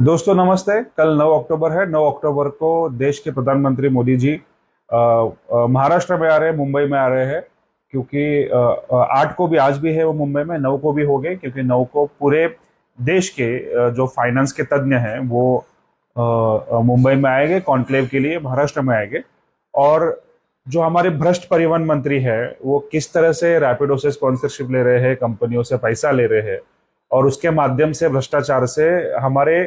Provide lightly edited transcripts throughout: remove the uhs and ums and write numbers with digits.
दोस्तों नमस्ते। कल 9 अक्टूबर है। 9 अक्टूबर को देश के प्रधानमंत्री मोदी जी महाराष्ट्र में आ रहे हैं, मुंबई में आ रहे हैं। क्योंकि 8 को भी, आज भी है वो मुंबई में, 9 को भी हो गए। क्योंकि 9 को पूरे देश के जो फाइनेंस के तज्ञ हैं वो मुंबई में आएंगे कॉन्क्लेव के लिए, महाराष्ट्र में आएंगे। और जो हमारे भ्रष्ट परिवहन मंत्री है वो किस तरह से रैपिडो से स्पॉन्सरशिप ले रहे हैं, कंपनियों से पैसा ले रहे हैं और उसके माध्यम से भ्रष्टाचार से हमारे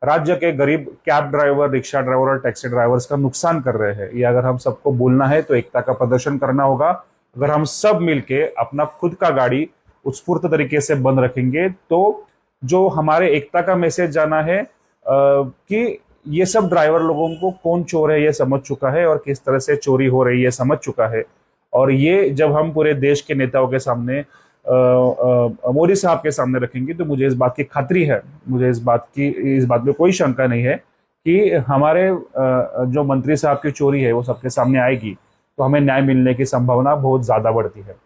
राज्य के गरीब कैब ड्राइवर, रिक्शा ड्राइवर और टैक्सी ड्राइवर्स का नुकसान कर रहे हैं। ये अगर हम सबको बोलना है तो एकता का प्रदर्शन करना होगा। अगर हम सब मिलके अपना खुद का गाड़ी उत्स्फूर्त तरीके से बंद रखेंगे तो जो हमारे एकता का मैसेज जाना है कि ये सब ड्राइवर लोगों को कौन चोर है ये समझ चुका है और किस तरह से चोरी हो रही है समझ चुका है। और ये जब हम पूरे देश के नेताओं के सामने, मोदी साहब के सामने रखेंगे तो मुझे इस बात की खातरी है, मुझे इस बात में कोई शंका नहीं है कि हमारे जो मंत्री साहब की चोरी है वो सबके सामने आएगी तो हमें न्याय मिलने की संभावना बहुत ज्यादा बढ़ती है।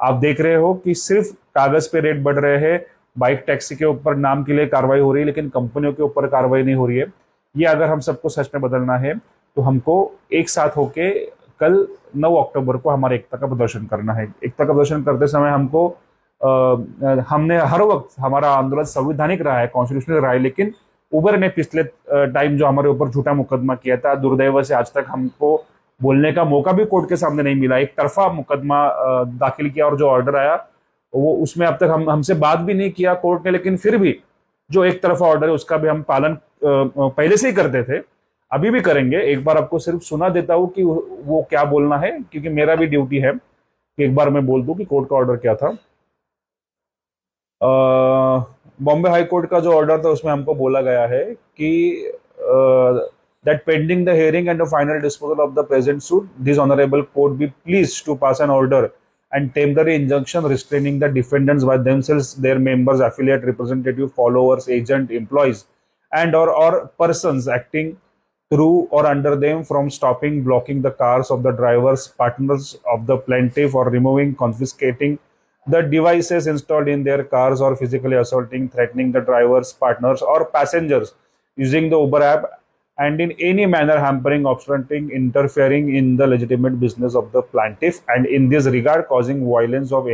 आप देख रहे हो कि सिर्फ कागज पे रेट बढ़ रहे हैं, बाइक टैक्सी के ऊपर नाम के लिए कार्रवाई हो रही है लेकिन कंपनियों के ऊपर कार्रवाई नहीं हो रही है। ये अगर हम सबको सच में बदलना है तो हमको एक साथ होके कल 9 अक्टूबर को हमारे एकता का प्रदर्शन करना है। एकता का प्रदर्शन करते समय हमको हमने हर वक्त, हमारा आंदोलन संवैधानिक रहा है, कॉन्स्टिट्यूशनल रहा है, लेकिन उबर ने पिछले टाइम जो हमारे ऊपर झूठा मुकदमा किया था, दुर्दैव से आज तक हमको बोलने का मौका भी कोर्ट के सामने नहीं मिला। एक तरफा मुकदमा दाखिल किया और जो ऑर्डर आया वो, उसमें अब तक हमसे बात भी नहीं किया कोर्ट ने, लेकिन फिर भी जो एक तरफा ऑर्डर है उसका भी हम पालन पहले से ही करते थे, अभी भी करेंगे। एक बार आपको सिर्फ सुना देता हूं कि वो क्या बोलना है, क्योंकि मेरा भी ड्यूटी है कि एक बार मैं बोल दूं कि कोर्ट का ऑर्डर क्या था। बॉम्बे हाई कोर्ट का जो ऑर्डर था उसमें हमको बोला गया है कि that pending the hearing and the final disposal of the present suit, this honourable court be please to pass an order and temporary injunction restraining the defendants by themselves, their members, affiliate, representative, followers, agent, employees, and or persons acting through or under them from stopping, blocking the cars of the drivers, partners of the plaintiff, or removing, confiscating the devices installed in their cars, or physically assaulting, threatening the drivers, partners, or passengers using the Uber app, and in any manner hampering, obstructing, interfering in the legitimate business of the plaintiff, and in this regard causing violence uh,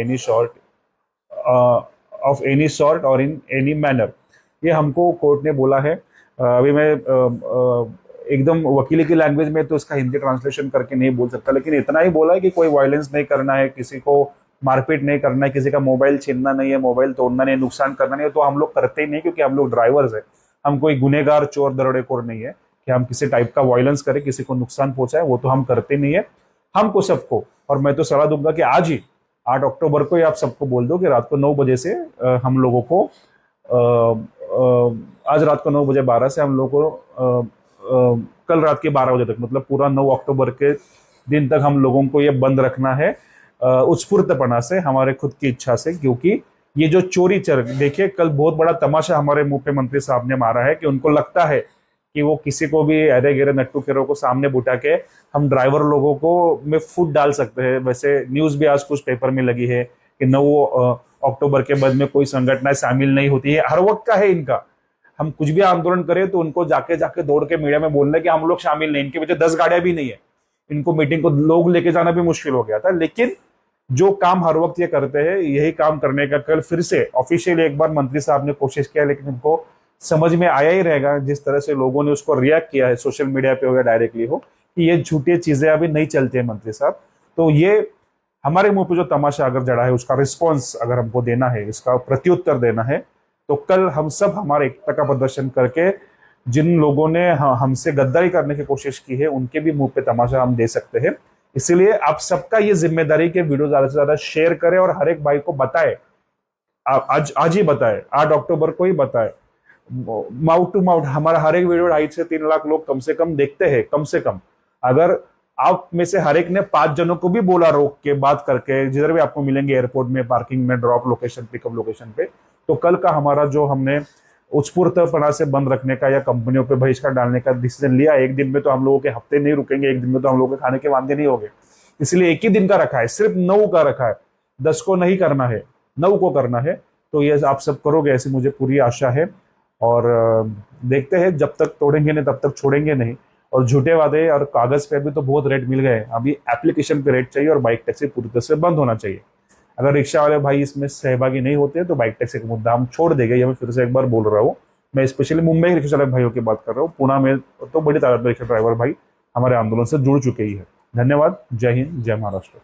of any sort or in any manner। ये हमको court ने बोला है। अभी मैं एकदम वकीली की language में तो इसका हिंदी ट्रांसलेशन करके नहीं बोल सकता, लेकिन इतना ही बोला है कि कोई वायलेंस नहीं करना है, किसी को मारपीट नहीं करना है, किसी का मोबाइल छीनना नहीं है, मोबाइल तोड़ना नहीं है, नुकसान करना नहीं है। तो हम लोग करते ही नहीं, क्योंकि हम लोग ड्राइवर्स है। हम कोई गुनेगार, चोर, दरोडेखोर नहीं है कि हम किसी टाइप का वायलेंस करें, किसी को नुकसान पहुंचाए, वो तो हम करते नहीं है। हमको सबको, और मैं तो सलाह दूंगा कि आज ही 8 अक्टूबर को ही आप सबको बोल दो कि रात को 9 बजे से हम लोगों को आज रात को 9 बजे 12 से हम लोगों को कल रात के 12 बजे तक, मतलब पूरा 9 अक्टूबर के दिन तक हम लोगों को ये बंद रखना है उत्स्फूर्तपना से, हमारे खुद की इच्छा से। क्योंकि ये जो चोरी चर, देखिए कल बहुत बड़ा तमाशा हमारे मुंह पे मंत्री साहब ने मारा है कि उनको लगता है कि वो किसी को भी अरे गिरे नट्टू केरों को सामने बुटा के हम ड्राइवर लोगों को में फूट डाल सकते हैं। वैसे न्यूज भी आज कुछ पेपर में लगी है कि 9 अक्टूबर के बाद में कोई संगठनाएं शामिल नहीं होती है। हर वक्त का है इनका। हम कुछ भी आंदोलन करें तो उनको जाके जाके दौड़ के मीडिया में बोलना है कि हम लोग शामिल नहीं, इनके पीछे 10 गाड़ियां भी नहीं है। इनको मीटिंग को लोग लेके जाना भी मुश्किल हो गया था। लेकिन जो काम हर वक्त ये करते हैं, यही काम करने का कल फिर से ऑफिशियली एक बार मंत्री साहब ने कोशिश किया, लेकिन उनको समझ में आया ही रहेगा जिस तरह से लोगों ने उसको रिएक्ट किया है, सोशल मीडिया पे हो या डायरेक्टली हो, कि ये झूठी चीजें अभी नहीं चलती है मंत्री साहब। तो ये हमारे मुंह पे जो तमाशा अगर जड़ा है उसका रिस्पॉन्स अगर हमको देना है, इसका प्रत्युत्तर देना है, तो कल हम सब हमारे एकता का प्रदर्शन करके जिन लोगों ने हमसे गद्दारी करने की कोशिश की है उनके भी मुंह पे तमाशा हम दे सकते हैं। इसीलिए आप सबका ये जिम्मेदारी के वीडियो ज्यादा से ज्यादा शेयर करें और हर एक भाई को बताए, आज ही बताए, 8 अक्टूबर को ही बताए। माउथ टू माउथ हमारा हर एक वीडियो 2.5 से 3 लाख लोग कम से कम देखते हैं, कम से कम। अगर आप में से हर एक ने 5 जनों को भी बोला रोक के बात करके, जिधर भी आपको मिलेंगे एयरपोर्ट में, पार्किंग में, ड्रॉप लोकेशन, पिकअप लोकेशन पे, तो कल का हमारा जो हमने उत्स्फूर्तपना से बंद रखने का या कंपनियों पे बहिष्कार डालने का डिसीजन लिया, एक दिन में तो हम लोगों के हफ्ते नहीं रुकेंगे, एक दिन में तो हम लोगों के खाने के वांदे नहीं होंगे। इसलिए एक ही दिन का रखा है, सिर्फ 9 का रखा है, 10 को नहीं करना है, 9 को करना है। तो ये आप सब करोगे ऐसी मुझे पूरी आशा है। और देखते हैं, जब तक तोड़ेंगे नहीं तब तक छोड़ेंगे नहीं। और झूठे वादे और कागज पे भी तो बहुत रेट मिल गए, अभी एप्लीकेशन पे रेट चाहिए और बाइक टैक्सी पूरी तरह से बंद होना चाहिए। अगर रिक्शा वाले भाई इसमें सहभागी नहीं होते तो बाइक टैक्सी का मुद्दा हम छोड़ देंगे, ये मैं फिर से एक बार बोल रहा हूँ। मैं स्पेशली मुंबई के रिक्शा चालक भाइयों की बात कर रहा हूँ, पुणे में तो बड़ी तादाद में रिक्शा ड्राइवर भाई हमारे आंदोलन से जुड़ चुके ही है। धन्यवाद। जय हिंद, जय महाराष्ट्र।